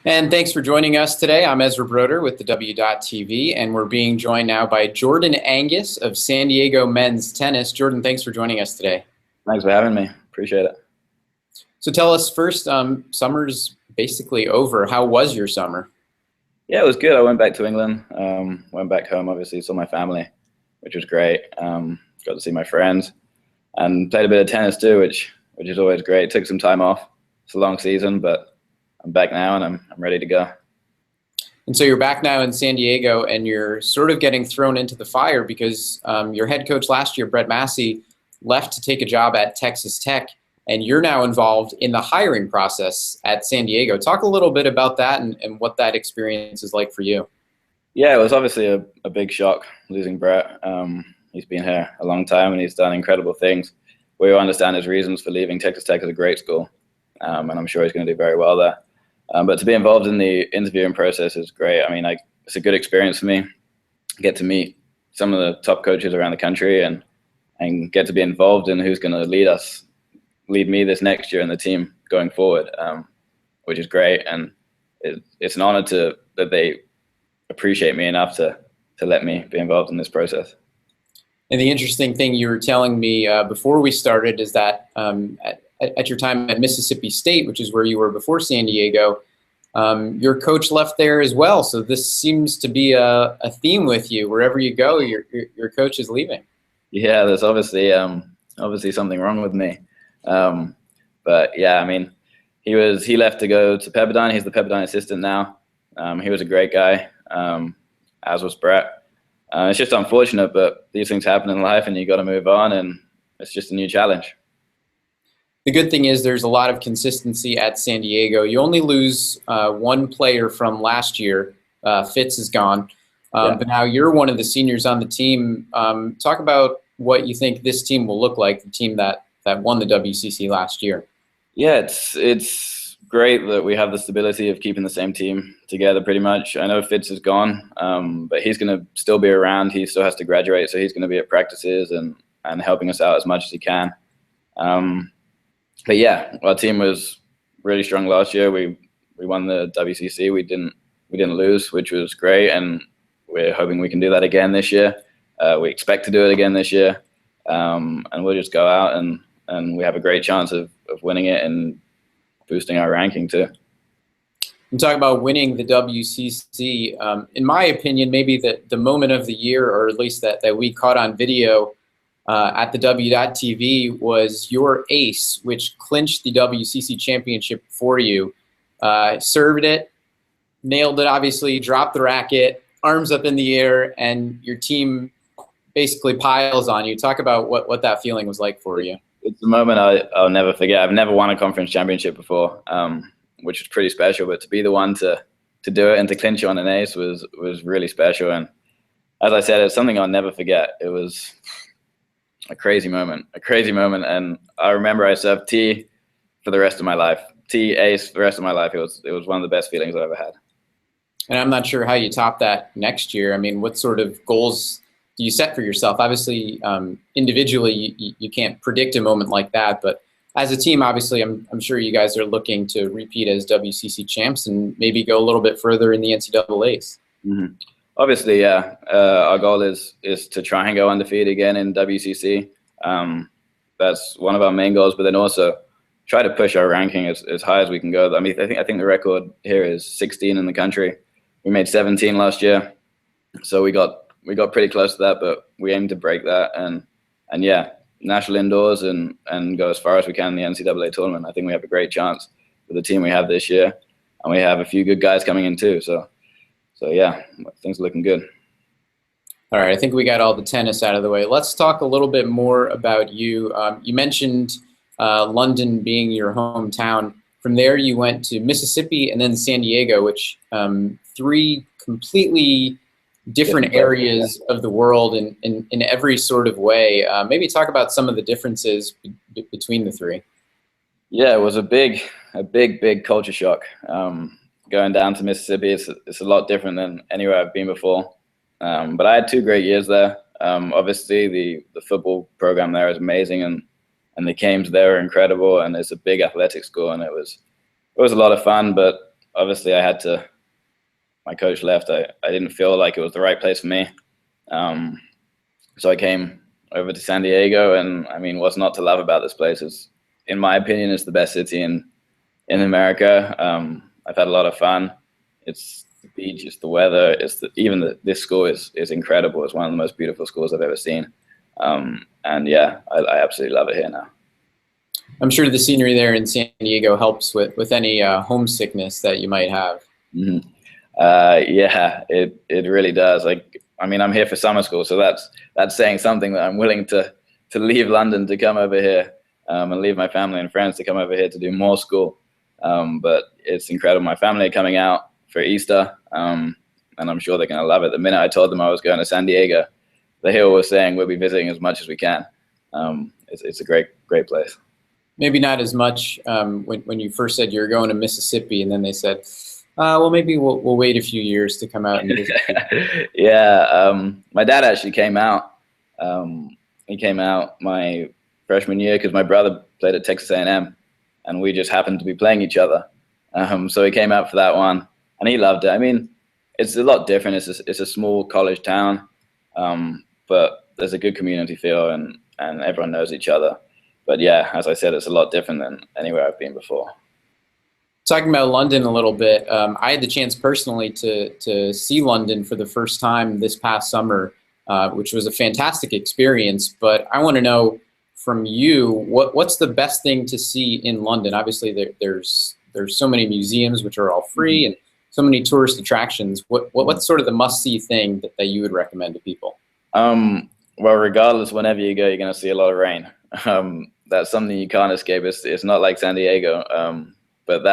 And thanks for joining us today. I'm Ezra Broder with the W.TV, and we're being joined now by Jordan Angus of San Diego Men's Tennis. Jordan, thanks for joining us today. Thanks for having me. Appreciate it. So tell us first, summer's basically over. How was your summer? Yeah, it was good. I went back to England, went back home, obviously, saw my family, which was great. Got to see my friends and played a bit of tennis too, which is always great. Took some time off. It's a long season, but I'm back now and I'm ready to go. And so you're back now in San Diego, and you're sort of getting thrown into the fire because your head coach last year, Brett Massey, left to take a job at Texas Tech, and you're now involved in the hiring process at San Diego. Talk a little bit about that and what that experience is like for you. Yeah, it was obviously a big shock losing Brett. He's been here a long time and he's done incredible things. We all understand his reasons for leaving. Texas Tech is a great school, and I'm sure he's going to do very well there. But to be involved in the interviewing process is great. I mean, it's a good experience for me. Get to meet some of the top coaches around the country and get to be involved in who's going to lead me this next year and the team going forward, which is great. And it's an honor that they appreciate me enough to let me be involved in this process. And the interesting thing you were telling me before we started is that at your time at Mississippi State, which is where you were before San Diego, your coach left there as well. So this seems to be a theme with you. Wherever you go, your coach is leaving. Yeah, there's obviously something wrong with me. But yeah, I mean, he left to go to Pepperdine. He's the Pepperdine assistant now. He was a great guy, as was Brett. It's just unfortunate, but these things happen in life and you got to move on, and it's just a new challenge. The good thing is there's a lot of consistency at San Diego. You only lose one player from last year. Fitz is gone. But now you're one of the seniors on the team. Talk about what you think this team will look like, the team that won the WCC last year. Yeah, it's great that we have the stability of keeping the same team together pretty much. I know Fitz is gone, but he's going to still be around. He still has to graduate, so he's going to be at practices and helping us out as much as he can. But yeah, our team was really strong last year. We won the WCC. We didn't lose, which was great, and we're hoping we can do that again this year. We expect to do it again this year, and we'll just go out and we have a great chance of winning it and boosting our ranking too. And talk about winning the WCC. In my opinion, maybe the moment of the year, or at least that we caught on video at the W.TV, was your ace, which clinched the WCC championship for you. Served it, nailed it, obviously, dropped the racket, arms up in the air, and your team basically piles on you. Talk about what that feeling was like for you. It's a moment I'll never forget. I've never won a conference championship before, which was pretty special. But to be the one to do it and to clinch on an ace was really special. And as I said, it's something I'll never forget. It was a crazy moment. And I remember I served T for the rest of my life. T ace for the rest of my life. It was one of the best feelings I've ever had. And I'm not sure how you top that next year. I mean, what sort of goals do you set for yourself? Obviously, individually, you can't predict a moment like that, but as a team, obviously, I'm sure you guys are looking to repeat as WCC champs and maybe go a little bit further in the NCAAs. Mm-hmm. Obviously, yeah. Our goal is to try and go undefeated again in WCC. That's one of our main goals, but then also try to push our ranking as high as we can go. I mean, I think the record here is 16 in the country. We made 17 last year, so we got pretty close to that, but we aim to break that and yeah, national indoors and go as far as we can in the NCAA tournament. I think we have a great chance with the team we have this year, and we have a few good guys coming in too. So yeah, things are looking good. All right, I think we got all the tennis out of the way. Let's talk a little bit more about you. You mentioned London being your hometown. From there, you went to Mississippi and then San Diego, which three completely different areas of the world in every sort of way. Maybe talk about some of the differences between the three. Yeah, it was a big culture shock. Going down to Mississippi, it's a lot different than anywhere I've been before. But I had 2 great years there. Obviously, the football program there is amazing, and the games there are incredible, and it's a big athletic school, and it was a lot of fun. But obviously my coach left. I didn't feel like it was the right place for me. So I came over to San Diego, and I mean, what's not to love about this place? Is, in my opinion, it's the best city in America. I've had a lot of fun. It's the beach, it's the weather, this school is incredible. It's one of the most beautiful schools I've ever seen. And yeah, I absolutely love it here now. I'm sure the scenery there in San Diego helps with any homesickness that you might have. Mm-hmm. Yeah, it really does. Like, I mean, I'm here for summer school, so that's saying something, that I'm willing to leave London to come over here, and leave my family and friends to come over here to do more school. But it's incredible. My family are coming out for Easter, and I'm sure they're going to love it. The minute I told them I was going to San Diego, they all were saying we'll be visiting as much as we can. It's a great place. Maybe not as much when you first said you were going to Mississippi, and then they said, well, maybe we'll wait a few years to come out and visit. Yeah, my dad actually came out. He came out my freshman year because my brother played at Texas A&M, and we just happened to be playing each other. So he came out for that one, and he loved it. I mean, it's a lot different. It's a small college town, but there's a good community feel, and everyone knows each other. But yeah, as I said, it's a lot different than anywhere I've been before. Talking about London a little bit, I had the chance personally to see London for the first time this past summer, which was a fantastic experience. But I want to know from you, what's the best thing to see in London? Obviously, there's so many museums which are all free, and so many tourist attractions. What's sort of the must-see thing that you would recommend to people? Well, regardless, whenever you go, you're going to see a lot of rain. That's something you can't escape. It's not like San Diego, but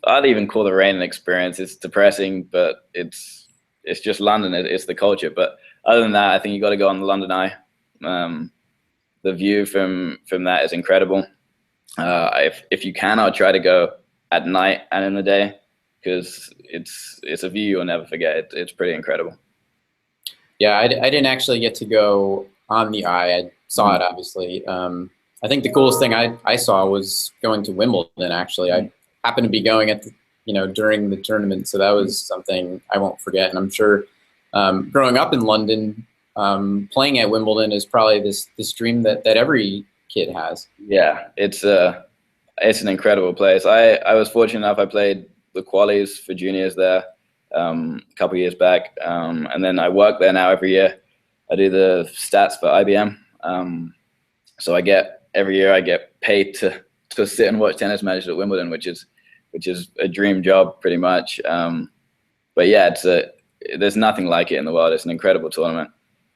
I'd even call the rain an experience. It's depressing, but it's just London. It's the culture. But other than that, I think you got to go on the London Eye. The view from that is incredible. If you can, I'll try to go at night and in the day, because it's a view you'll never forget. It's pretty incredible. Yeah, I didn't actually get to go on the Eye. I saw it, obviously. I think the coolest thing I saw was going to Wimbledon, actually. I happened to be going at during the tournament, so that was something I won't forget. And I'm sure growing up in London, playing at Wimbledon is probably this dream that every kid has. Yeah, it's an incredible place. I was fortunate enough, I played the qualies for juniors there a couple of years back, and then I work there now every year. I do the stats for IBM, so every year I get paid to sit and watch tennis matches at Wimbledon, which is a dream job pretty much. But yeah, there's nothing like it in the world. It's an incredible tournament.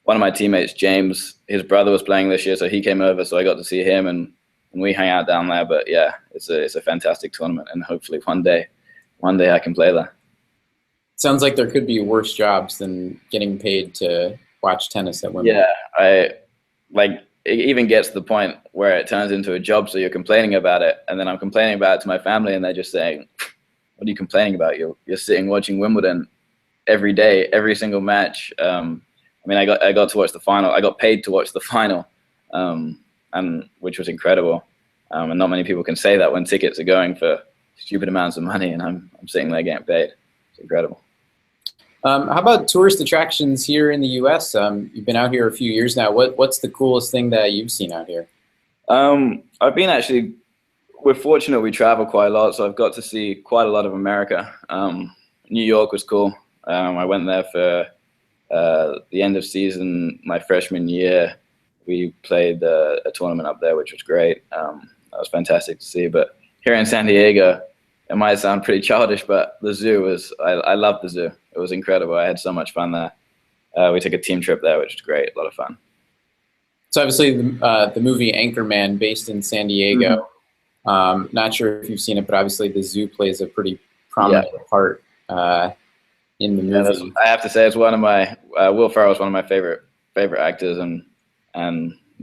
One of my teammates, James, his brother was playing this year, so he came over, so I got to see him, and we hang out down there. But yeah, it's a fantastic tournament, and hopefully one day I can play there. Sounds like there could be worse jobs than getting paid to watch tennis at Wimbledon. Yeah, it even gets to the point where it turns into a job, so you're complaining about it, and then I'm complaining about it to my family, and they're just saying, what are you complaining about? You're sitting watching Wimbledon every day, every single match. I mean, I got to watch the final. I got paid to watch the final, and which was incredible. And not many people can say that when tickets are going for stupid amounts of money, and I'm sitting there getting paid. It's incredible. How about tourist attractions here in the U.S.? You've been out here a few years now. What's the coolest thing that you've seen out here? I've been we're fortunate we travel quite a lot, so I've got to see quite a lot of America. New York was cool. I went there for the end of season my freshman year. We played a tournament up there, which was great. That was fantastic to see. But here in San Diego, it might sound pretty childish, but the zoo I loved the zoo. It was incredible. I had so much fun there. We took a team trip there, which was great, a lot of fun. So obviously the movie Anchorman, based in San Diego. Not sure if you've seen it, but obviously the zoo plays a pretty prominent part in the movie. I have to say, it's one of my Will Ferrell is one of my favorite actors, and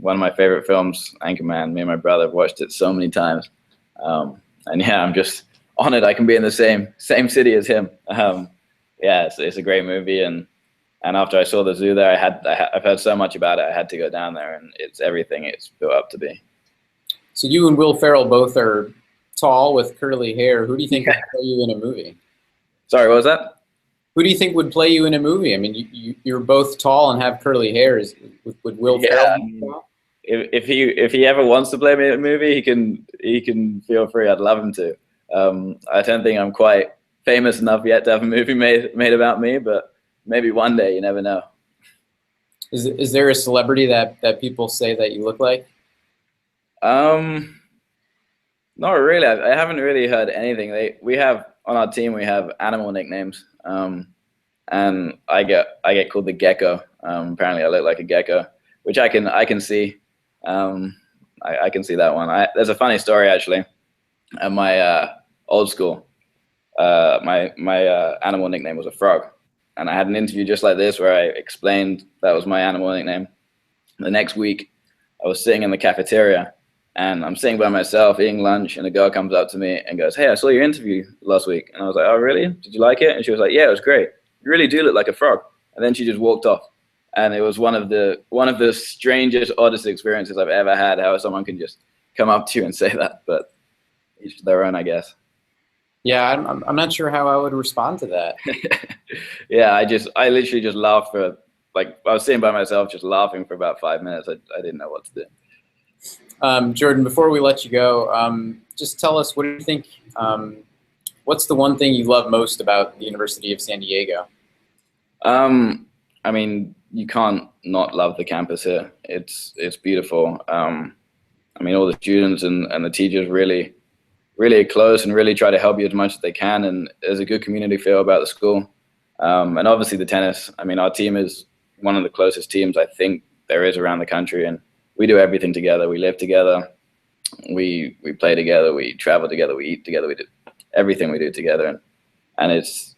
one of my favorite films, Anchorman. Me and my brother have watched it so many times, and yeah, I'm just honored I can be in the same city as him. Yeah, it's a great movie, and after I saw the zoo there, I've heard so much about it. I had to go down there, and it's everything it's built up to be. So you and Will Ferrell both are tall with curly hair. Who do you think would play you in a movie? Sorry, what was that? Who do you think would play you in a movie? I mean, you're both tall and have curly hair. Would Will Ferrell? I mean, if he ever wants to play me in a movie, he can feel free. I'd love him to. I don't think I'm quite famous enough yet to have a movie made about me, but maybe one day. You never know. Is there a celebrity that people say that you look like? Not really. I haven't really heard anything. We have on our team, we have animal nicknames, and I get called the gecko. Apparently, I look like a gecko, which I can see. I can see that one. There's a funny story actually. At my old school, my animal nickname was a frog, and I had an interview just like this where I explained that was my animal nickname. The next week, I was sitting in the cafeteria. And I'm sitting by myself eating lunch, and a girl comes up to me and goes, "Hey, I saw your interview last week." And I was like, "Oh, really? Did you like it?" And she was like, "Yeah, it was great. You really do look like a frog." And then she just walked off. And it was one of the strangest, oddest experiences I've ever had. How someone can just come up to you and say that, but each their own, I guess. Yeah, I'm not sure how I would respond to that. Yeah, I literally just laughed for I was sitting by myself, just laughing for about 5 minutes. I didn't know what to do. Jordan, before we let you go, just tell us, what do you think, what's the one thing you love most about the University of San Diego? I mean, you can't not love the campus here. It's beautiful. I mean, all the students and the teachers really are close and really try to help you as much as they can. And there's a good community feel about the school. And obviously the tennis. I mean, our team is one of the closest teams I think there is around the country. And we do everything together. We live together. We play together. We travel together. We eat together. We do everything we do together. And it's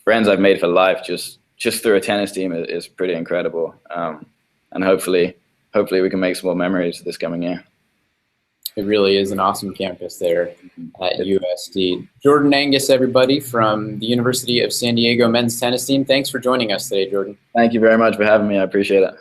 friends I've made for life just through a tennis team is pretty incredible. And hopefully we can make some more memories this coming year. It really is an awesome campus there at USD. Jordan Angus, everybody, from the University of San Diego men's tennis team. Thanks for joining us today, Jordan. Thank you very much for having me. I appreciate it.